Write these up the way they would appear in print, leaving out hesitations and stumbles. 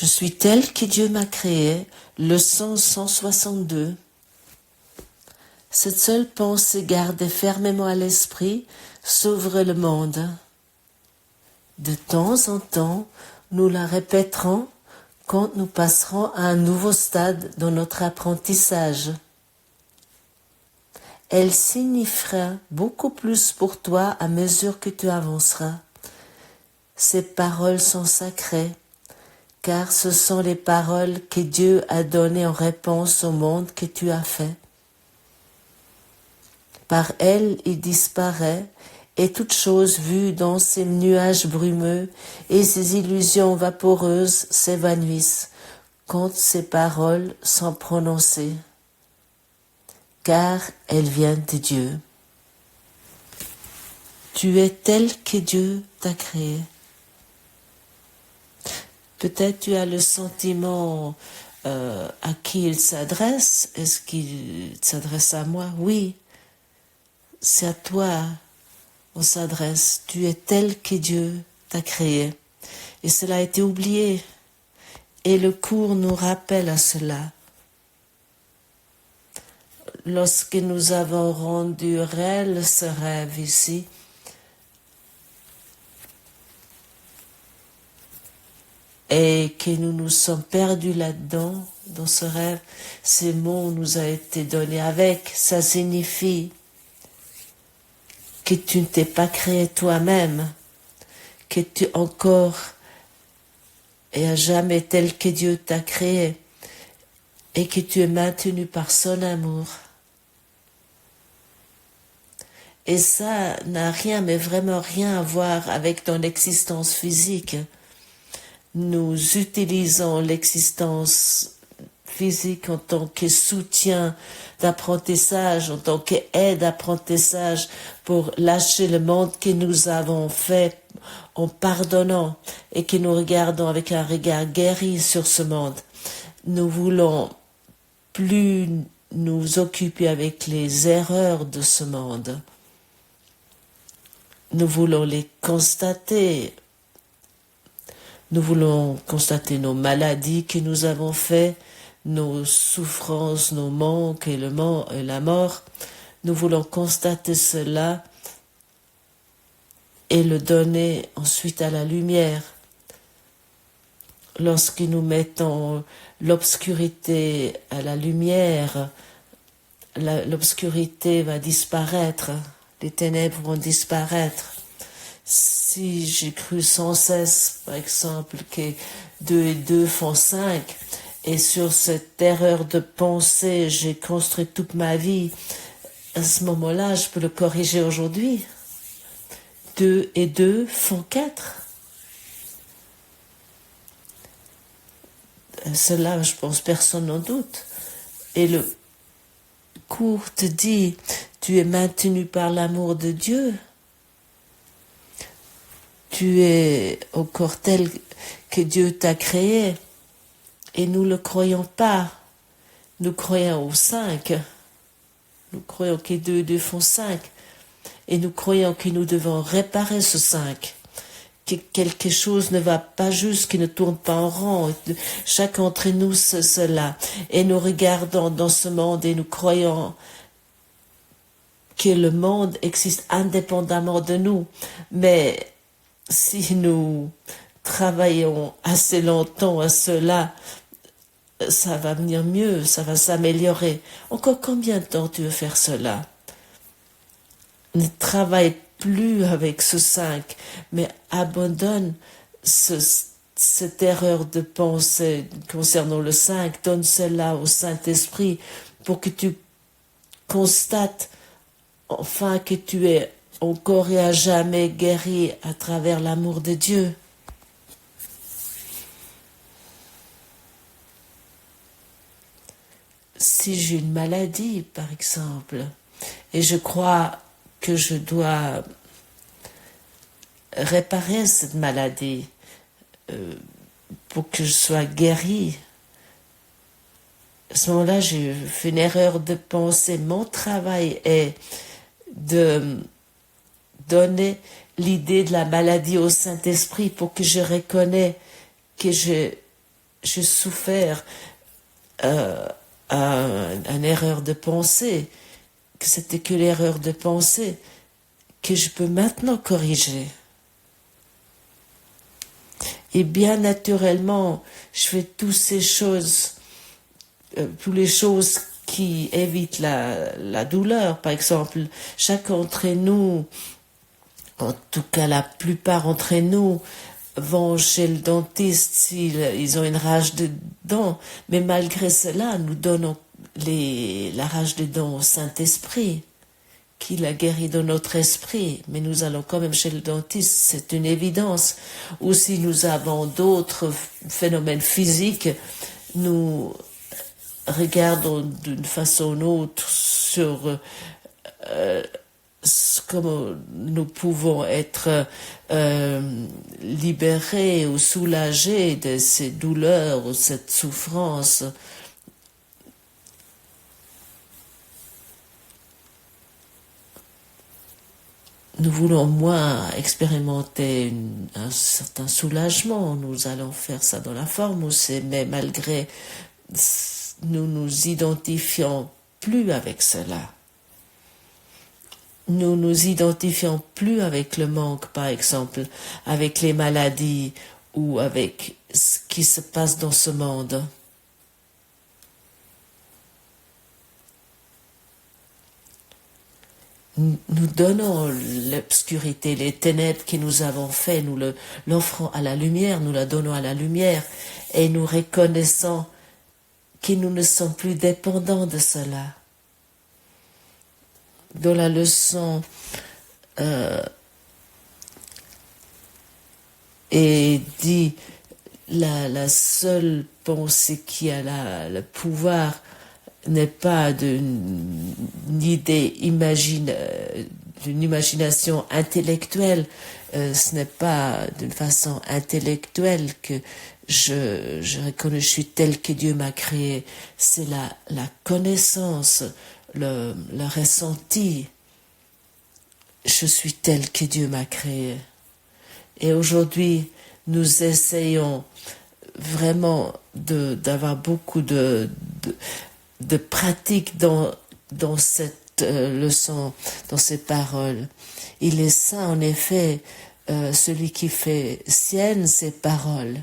Je suis tel que Dieu m'a créé, leçon 162. Cette seule pensée gardée fermement à l'esprit sauverait le monde. De temps en temps, nous la répéterons quand nous passerons à un nouveau stade dans notre apprentissage. Elle signifiera beaucoup plus pour toi à mesure que tu avanceras. Ces paroles sont sacrées, car ce sont les paroles que Dieu a données en réponse au monde que tu as fait. Par elles, il disparaît, et toute chose vue dans ces nuages brumeux et ces illusions vaporeuses s'évanouissent quand ces paroles sont prononcées, car elles viennent de Dieu. Tu es tel que Dieu t'a créé. Peut-être tu as le sentiment à qui il s'adresse. Est-ce qu'il s'adresse à moi? Oui, c'est à toi on s'adresse. Tu es tel que Dieu t'a créé. Et cela a été oublié. Et le cours nous rappelle à cela. Lorsque nous avons rendu réel ce rêve ici, et que nous nous sommes perdus là-dedans, dans ce rêve, ces mots nous ont été donnés avec. Ça signifie que tu ne t'es pas créé toi-même, que tu encore et à jamais tel que Dieu t'a créé, et que tu es maintenu par son amour. Et ça n'a rien, mais vraiment rien à voir avec ton existence physique. Nous utilisons l'existence physique en tant que soutien d'apprentissage, en tant qu'aide d'apprentissage pour lâcher le monde que nous avons fait en pardonnant et que nous regardons avec un regard guéri sur ce monde. Nous voulons plus nous occuper avec les erreurs de ce monde. Nous voulons les constater. Nous voulons constater nos maladies que nous avons faites, nos souffrances, nos manques et la mort. Nous voulons constater cela et le donner ensuite à la lumière. Lorsque nous mettons l'obscurité à la lumière, l'obscurité va disparaître, les ténèbres vont disparaître. Si j'ai cru sans cesse, par exemple, que 2 et 2 font 5, et sur cette erreur de pensée, j'ai construit toute ma vie, à ce moment-là, je peux le corriger aujourd'hui. 2 et 2 font 4. Cela, je pense, personne n'en doute. Et le cours te dit, tu es maintenu par l'amour de Dieu. Tu es encore tel que Dieu t'a créé. Et nous ne le croyons pas. Nous croyons au 5. Nous croyons que 2 et 2 font 5. Et nous croyons que nous devons réparer ce 5. Que quelque chose ne va pas juste, qui ne tourne pas en rond. Chacun d'entre nous c'est cela. Et nous regardons dans ce monde et nous croyons que le monde existe indépendamment de nous. Mais si nous travaillons assez longtemps à cela, ça va venir mieux, ça va s'améliorer. Encore combien de temps tu veux faire cela? Ne travaille plus avec ce 5, mais abandonne cette erreur de pensée concernant le 5, donne cela au Saint-Esprit pour que tu constates enfin que tu es encore et à jamais guéri à travers l'amour de Dieu. Si j'ai une maladie, par exemple, et je crois que je dois réparer cette maladie pour que je sois guéri, à ce moment-là, j'ai fait une erreur de pensée. Mon travail est de donner l'idée de la maladie au Saint-Esprit pour que je reconnais que je j'ai souffert une erreur de pensée, que c'était que l'erreur de pensée que je peux maintenant corriger. Et bien naturellement, je fais toutes ces choses, toutes les choses qui évitent la douleur. Par exemple, chacun d'entre nous, en tout cas la plupart d'entre nous, vont chez le dentiste s'ils ont une rage de dents, mais malgré cela, nous donnons la rage de dents au Saint-Esprit, qui la guérit dans notre esprit, mais nous allons quand même chez le dentiste, c'est une évidence. Ou si nous avons d'autres phénomènes physiques, nous regardons d'une façon ou d'une autre sur comment nous pouvons être libérés ou soulagés de ces douleurs ou cette souffrance. Nous voulons moins expérimenter un certain soulagement. Nous allons faire ça dans la forme où c'est, mais malgré, nous nous identifions plus avec cela. Nous nous identifions plus avec le manque, par exemple, avec les maladies ou avec ce qui se passe dans ce monde. Nous donnons l'obscurité, les ténèbres que nous avons fait, nous l'offrons à la lumière, nous la donnons à la lumière et nous reconnaissons que nous ne sommes plus dépendants de cela. Dans la leçon est dit la seule pensée qui a le pouvoir n'est pas d'une idée d'une imagination intellectuelle, ce n'est pas d'une façon intellectuelle que je reconnais que je suis tel que Dieu m'a créé, c'est la connaissance, le ressenti, je suis tel que Dieu m'a créé. Et aujourd'hui, nous essayons vraiment d'avoir beaucoup de pratique dans cette leçon, dans ces paroles. Il est saint, en effet, celui qui fait sienne ces paroles.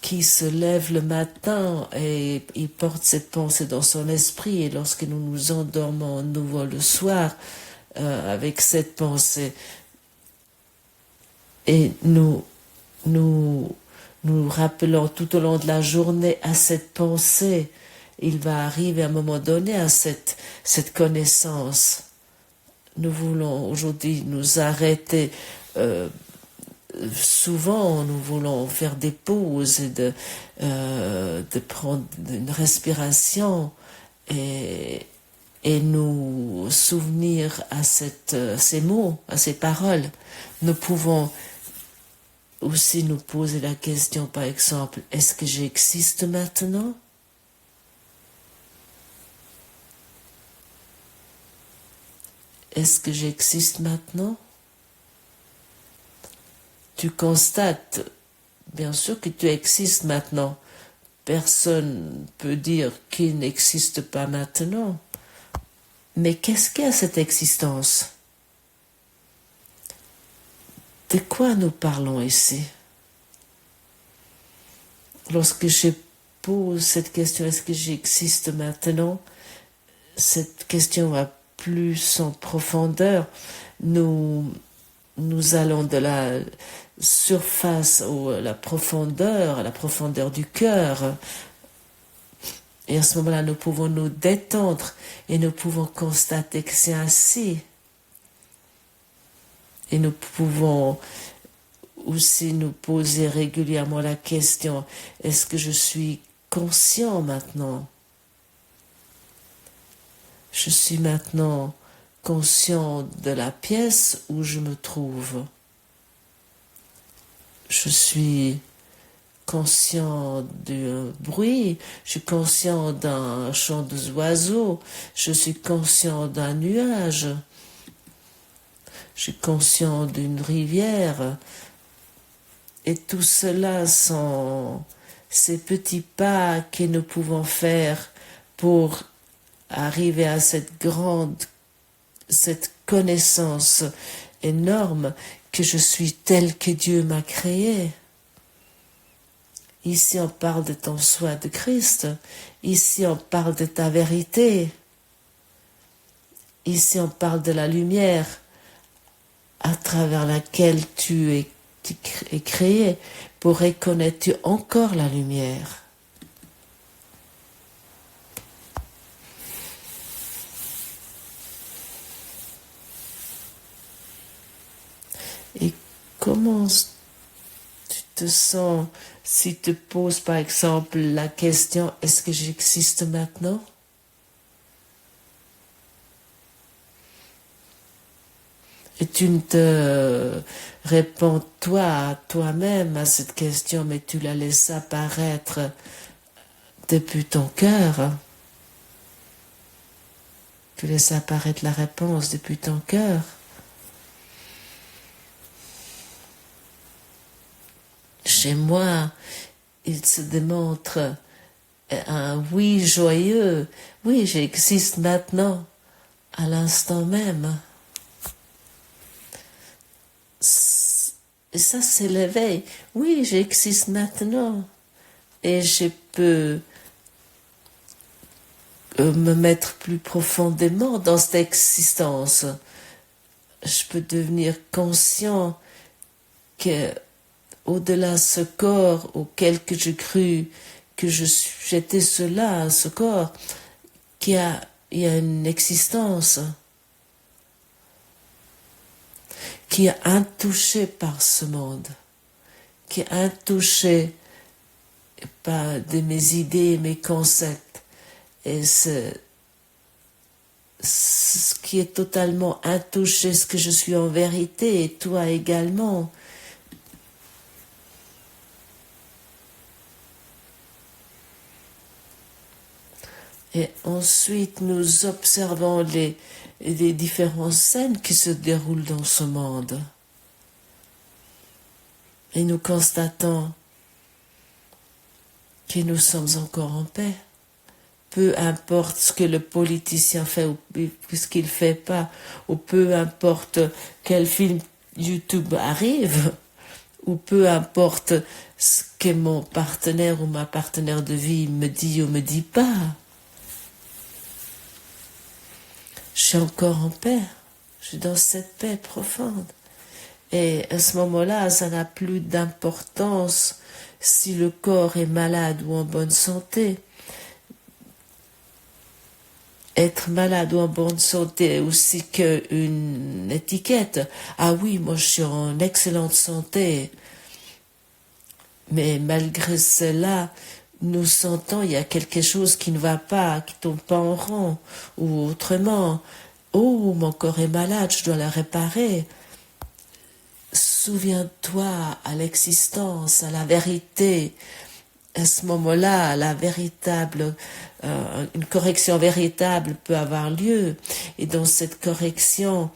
Qui se lève le matin et il porte cette pensée dans son esprit, et lorsque nous nous endormons à nouveau le soir avec cette pensée, et nous rappelons tout au long de la journée à cette pensée, il va arriver à un moment donné à cette connaissance. Nous voulons aujourd'hui nous arrêter. Souvent, nous voulons faire des pauses et de prendre une respiration et nous souvenir à ces mots, à ces paroles. Nous pouvons aussi nous poser la question, par exemple, est-ce que j'existe maintenant? Est-ce que j'existe maintenant? Tu constates, bien sûr que tu existes maintenant. Personne ne peut dire qu'il n'existe pas maintenant. Mais qu'est-ce qu'est cette existence? De quoi nous parlons ici? Lorsque je pose cette question, est-ce que j'existe maintenant? Cette question va plus en profondeur. Nous allons de la surface à la profondeur du cœur. Et à ce moment-là, nous pouvons nous détendre et nous pouvons constater que c'est ainsi. Et nous pouvons aussi nous poser régulièrement la question, est-ce que je suis conscient maintenant? Je suis maintenant conscient de la pièce où je me trouve. Je suis conscient du bruit, je suis conscient d'un chant d'oiseaux, je suis conscient d'un nuage, je suis conscient d'une rivière. Et tout cela sont ces petits pas que nous pouvons faire pour arriver à cette connaissance énorme que je suis tel que Dieu m'a créé. Ici on parle de ton soi de Christ, ici on parle de ta vérité, ici on parle de la lumière à travers laquelle tu es créé. Pour reconnaître encore la lumière. Et comment tu te sens si tu te poses par exemple la question est-ce que j'existe maintenant? Et tu ne te réponds toi-même à cette question, mais tu la laisses apparaître depuis ton cœur. Tu laisses apparaître la réponse depuis ton cœur. Chez moi, il se démontre un oui joyeux. Oui, j'existe maintenant, à l'instant même. Et ça, c'est l'éveil. Oui, j'existe maintenant. Et je peux me mettre plus profondément dans cette existence. Je peux devenir conscient que au-delà de ce corps auquel que je crus que j'étais cela, ce corps, il y a une existence qui est intouchée par ce monde, qui est intouchée par mes idées, mes concepts, et ce qui est totalement intouché, ce que je suis en vérité, et toi également. Et ensuite, nous observons les différentes scènes qui se déroulent dans ce monde. Et nous constatons que nous sommes encore en paix. Peu importe ce que le politicien fait ou ce qu'il ne fait pas, ou peu importe quel film YouTube arrive, ou peu importe ce que mon partenaire ou ma partenaire de vie me dit ou me dit pas. Je suis encore en paix. Je suis dans cette paix profonde. Et à ce moment-là, ça n'a plus d'importance si le corps est malade ou en bonne santé. Être malade ou en bonne santé est aussi qu'une étiquette. Ah oui, moi je suis en excellente santé. Mais malgré cela, nous sentons il y a quelque chose qui ne va pas, qui tombe pas en rond. Ou autrement, oh, mon corps est malade, je dois le réparer. Souviens-toi à l'existence, à la vérité. À ce moment-là, une correction véritable peut avoir lieu. Et dans cette correction,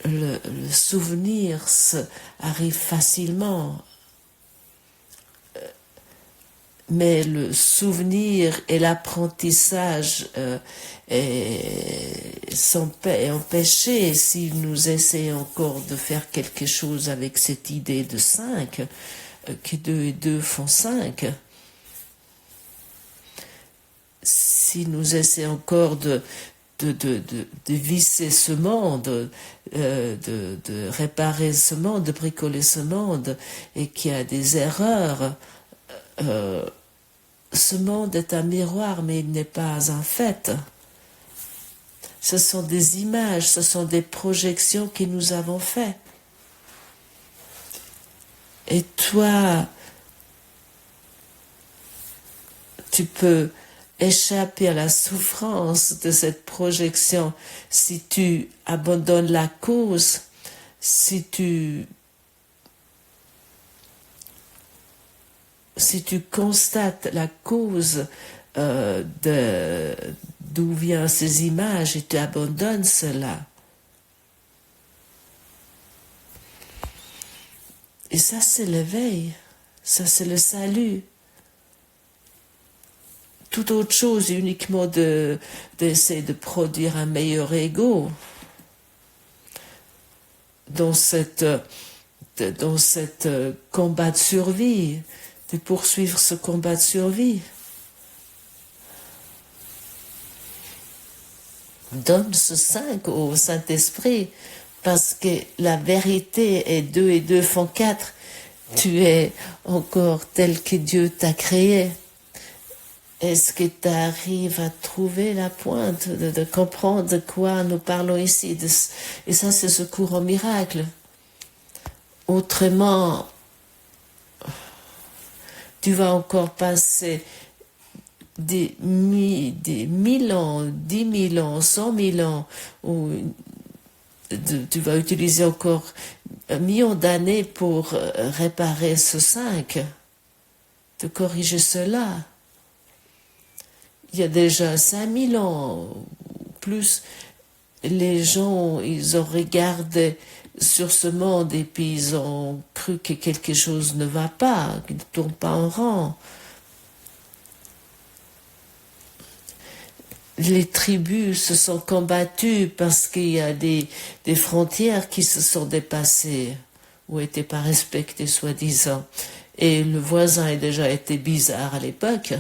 le souvenir arrive facilement. Mais le souvenir et l'apprentissage sont empêchés si nous essayons encore de faire quelque chose avec cette idée de 5, que 2 et 2 font 5. Si nous essayons encore de visser ce monde, de réparer ce monde, de bricoler ce monde, et qu'il y a des erreurs, ce monde est un miroir, mais il n'est pas un fait. Ce sont des images, ce sont des projections que nous avons faites. Et toi, tu peux échapper à la souffrance de cette projection si tu abandonnes la cause, si tu si tu constates la cause d'où viennent ces images et tu abandonnes cela. Et ça, c'est l'éveil. Ça, c'est le salut. Toute autre chose, uniquement d'essayer de produire un meilleur ego dans cette combat de survie, de poursuivre ce combat de survie. Donne ce 5 au Saint-Esprit, parce que la vérité est 2 et 2 font 4. Tu es encore tel que Dieu t'a créé. Est-ce que tu arrives à trouver la pointe, de comprendre de quoi nous parlons ici? Et ça, c'est ce cours au miracle. Autrement, tu vas encore passer des 1000 ans, 10 000 ans, 100 000 ans, ou tu vas utiliser encore 1 million d'années pour réparer ce 5, de corriger cela. Il y a déjà 5000 ans, plus, les gens, ils ont regardé sur ce monde et puis ils ont cru que quelque chose ne va pas, qu'ils ne tournent pas en rond. Les tribus se sont combattues parce qu'il y a des frontières qui se sont dépassées ou n'étaient pas respectées, soi-disant. Et le voisin a déjà été bizarre à l'époque.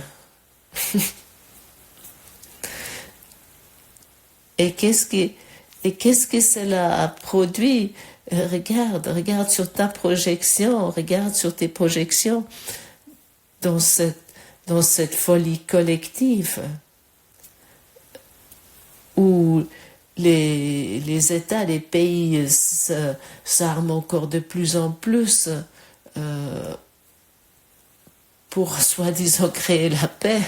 Et qu'est-ce que cela a produit? Regarde sur ta projection, regarde sur tes projections dans cette folie collective où les États, les pays s'arment encore de plus en plus pour soi-disant créer la paix.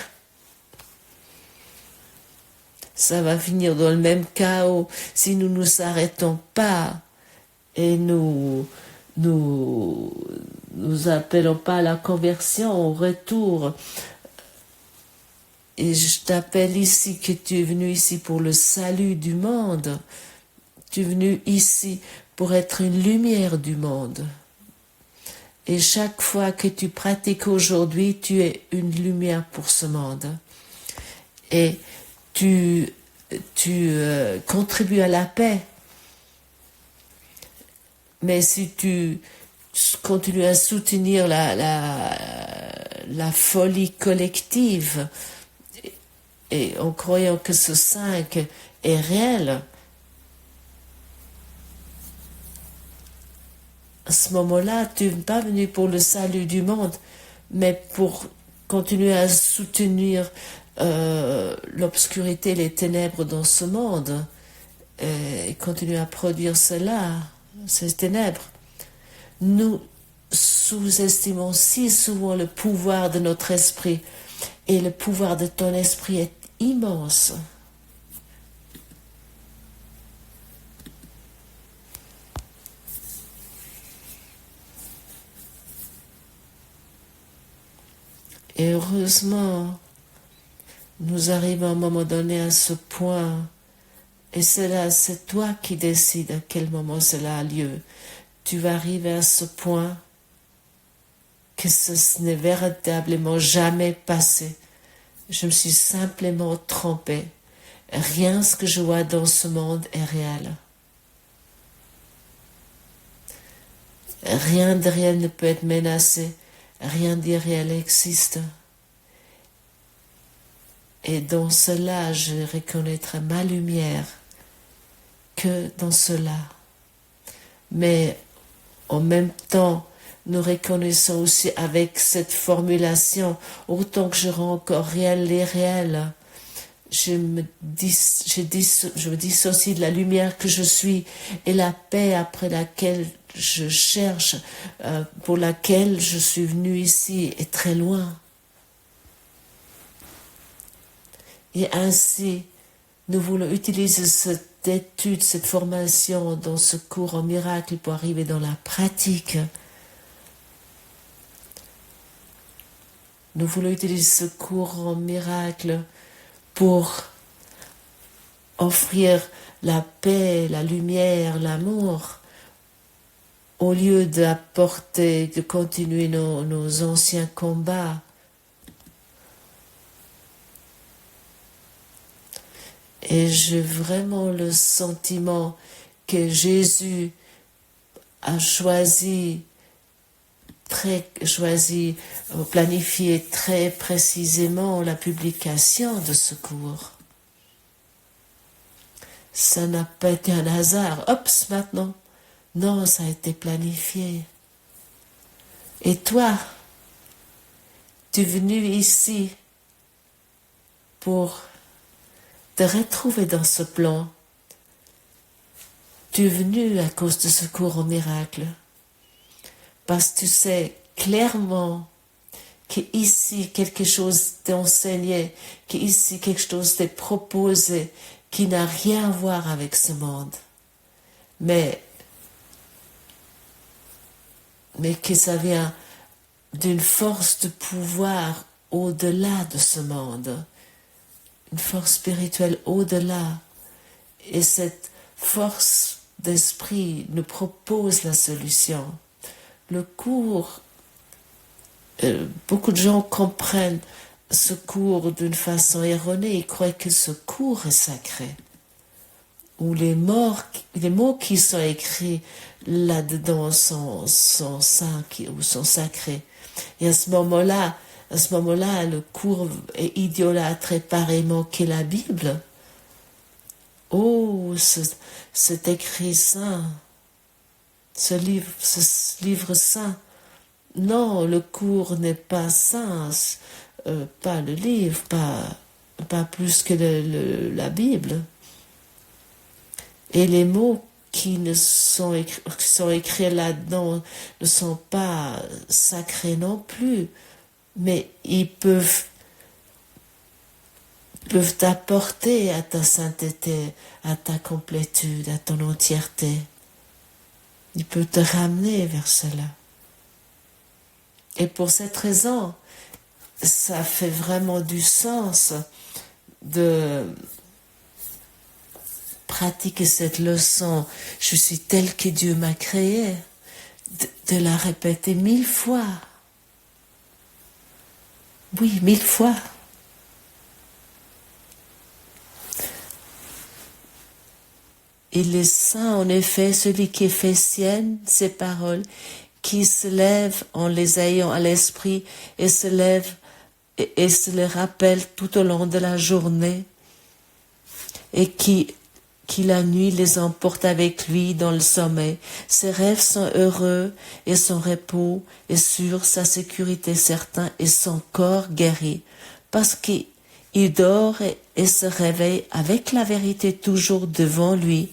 Ça va finir dans le même chaos si nous ne nous arrêtons pas et nous appelons pas à la conversion, au retour. Et je t'appelle ici que tu es venu ici pour le salut du monde. Tu es venu ici pour être une lumière du monde. Et chaque fois que tu pratiques aujourd'hui, tu es une lumière pour ce monde. Et tu contribues à la paix. Mais si tu continues à soutenir la folie collective et en croyant que ce 5 est réel, à ce moment-là, tu n'es pas venu pour le salut du monde, mais pour continuer à soutenir l'obscurité, les ténèbres dans ce monde, et continuer à produire cela, ces ténèbres. Nous sous-estimons si souvent le pouvoir de notre esprit, et le pouvoir de ton esprit est immense. Et heureusement, nous arrivons à un moment donné à ce point, et c'est toi qui décides à quel moment cela a lieu. Tu vas arriver à ce point que ce n'est véritablement jamais passé. Je me suis simplement trompée. Rien ce que je vois dans ce monde est réel. Rien de réel ne peut être menacé. Rien d'irréel existe. Et dans cela, je reconnaîtrai ma lumière que dans cela. Mais en même temps, nous reconnaissons aussi avec cette formulation, autant que je rends encore réel l'irréel, je me dissocie de la lumière que je suis et la paix après laquelle je cherche, pour laquelle je suis venu ici, est très loin. Et ainsi, nous voulons utiliser cette étude, cette formation dans ce cours en miracle pour arriver dans la pratique. Nous voulons utiliser ce cours en miracle pour offrir la paix, la lumière, l'amour, au lieu de continuer nos anciens combats. Et j'ai vraiment le sentiment que Jésus a planifié très précisément la publication de ce cours. Ça n'a pas été un hasard. Oups, maintenant. Non, ça a été planifié. Et toi, tu es venu ici pour te retrouver dans ce plan. Tu es venu à cause de ce cours au miracle. Parce que tu sais clairement qu'ici quelque chose t'est enseigné, qu'ici quelque chose t'est proposé qui n'a rien à voir avec ce monde. Mais que ça vient d'une force de pouvoir au-delà de ce monde. Une force spirituelle au-delà. Et cette force d'esprit nous propose la solution. Le cours, beaucoup de gens comprennent ce cours d'une façon erronée. Ils croient que ce cours est sacré. Ou les mots qui sont écrits là-dedans sont saints ou sont sacrés. Et à ce moment-là, le cours est idolâtré pareillement que la Bible. Oh, cet écrit saint, ce livre saint. Non, le cours n'est pas saint, pas le livre, pas plus que la Bible. Et les mots qui sont écrits là-dedans ne sont pas sacrés non plus, mais ils peuvent t'apporter à ta sainteté, à ta complétude, à ton entièreté. Ils peuvent te ramener vers cela. Et pour cette raison, ça fait vraiment du sens de pratiquer cette leçon. Je suis telle que Dieu m'a créée. De la répéter 1000 fois. Oui, 1000 fois. Il est saint, en effet, celui qui fait sienne ces paroles, qui se lève en les ayant à l'esprit et se lève et se les rappelle tout au long de la journée et qui la nuit les emporte avec lui dans le sommeil. Ses rêves sont heureux et son repos est sûr, sa sécurité certain et son corps guéri, parce qu'il dort et se réveille avec la vérité toujours devant lui.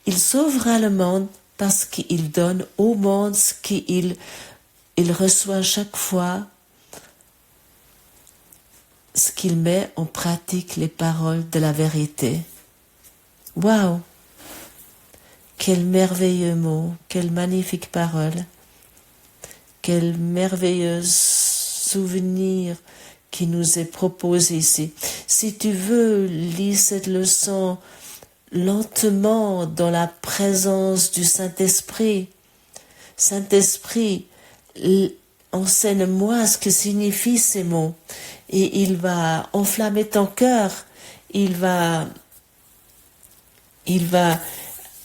Il sauvera le monde parce qu'il donne au monde ce qu'il reçoit chaque fois, ce qu'il met en pratique les paroles de la vérité. Waouh! Quel merveilleux mot, quelle magnifique parole, quel merveilleux souvenir qui nous est proposé ici. Si tu veux, lis cette leçon lentement dans la présence du Saint-Esprit. Saint-Esprit, enseigne-moi ce que signifient ces mots. Et il va enflammer ton cœur. Il va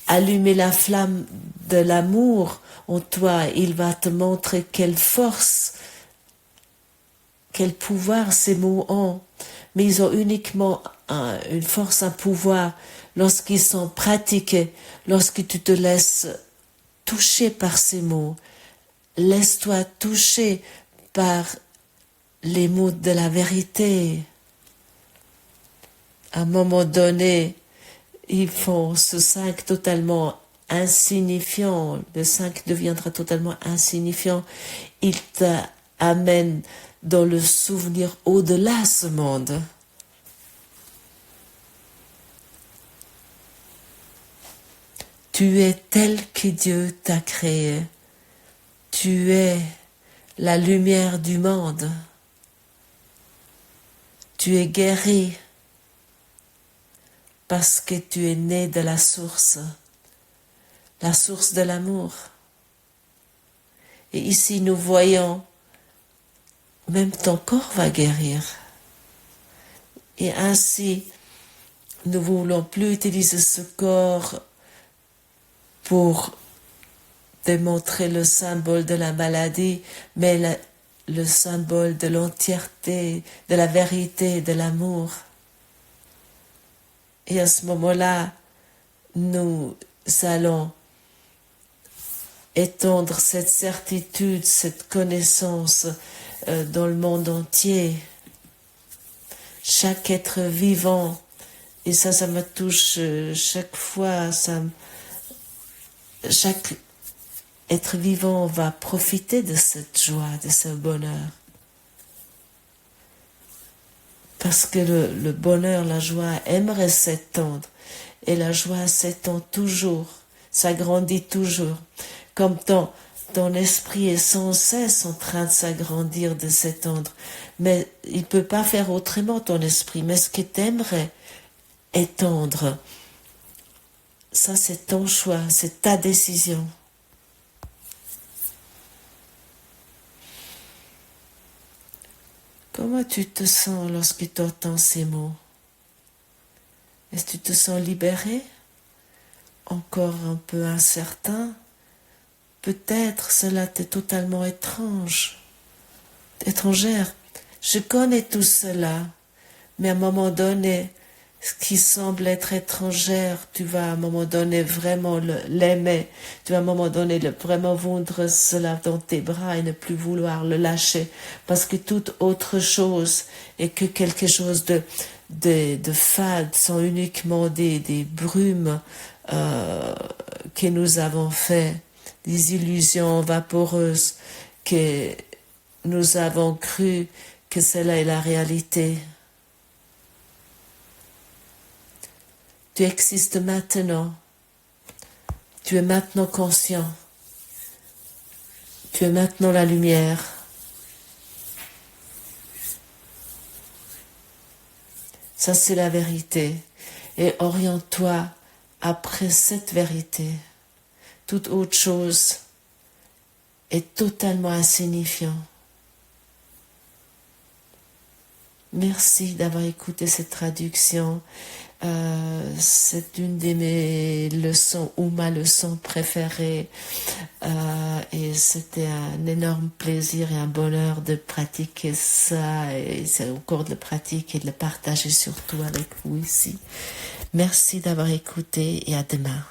allumer la flamme de l'amour en toi. Il va te montrer quelle force, quel pouvoir ces mots ont. Mais ils ont uniquement une force, un pouvoir lorsqu'ils sont pratiqués, lorsque tu te laisses toucher par ces mots. Laisse-toi toucher par les mots de la vérité. À un moment donné, ils font ce 5 totalement insignifiant. Le 5 deviendra totalement insignifiant. Il t'amène dans le souvenir au-delà de ce monde. Tu es tel que Dieu t'a créé. Tu es la lumière du monde. Tu es guéri parce que tu es né de la source de l'amour. Et ici, nous voyons, même ton corps va guérir. Et ainsi, nous ne voulons plus utiliser ce corps pour démontrer le symbole de la maladie, mais le symbole de l'entièreté, de la vérité, de l'amour. Et à ce moment-là, nous allons étendre cette certitude, cette connaissance dans le monde entier. Chaque être vivant, et ça me touche chaque fois, chaque être vivant va profiter de cette joie, de ce bonheur. Parce que le bonheur, la joie aimerait s'étendre. Et la joie s'étend toujours, s'agrandit toujours. Comme ton esprit est sans cesse en train de s'agrandir, de s'étendre. Mais il ne peut pas faire autrement, ton esprit. Mais ce que tu aimerais étendre, ça c'est ton choix, c'est ta décision. Comment tu te sens lorsque tu entends ces mots? Est-ce que tu te sens libéré? Encore un peu incertain? Peut-être cela t'est totalement étrangère. Je connais tout cela, mais à un moment donné, ce qui semble être étrangère, tu vas à un moment donné vraiment l'aimer. Tu vas à un moment donné vraiment vouloir cela dans tes bras et ne plus vouloir le lâcher. Parce que toute autre chose est que quelque chose de fade, sont uniquement des brumes que nous avons fait, des illusions vaporeuses que nous avons cru que cela est la réalité. Tu existes maintenant. Tu es maintenant conscient. Tu es maintenant la lumière. Ça, c'est la vérité. Et oriente-toi après cette vérité. Toute autre chose est totalement insignifiant. Merci d'avoir écouté cette traduction. C'est une de mes leçons ou ma leçon préférée. Et c'était un énorme plaisir et un bonheur de pratiquer ça. Et c'est encore de le pratiquer et de le partager surtout avec vous ici. Merci d'avoir écouté et à demain.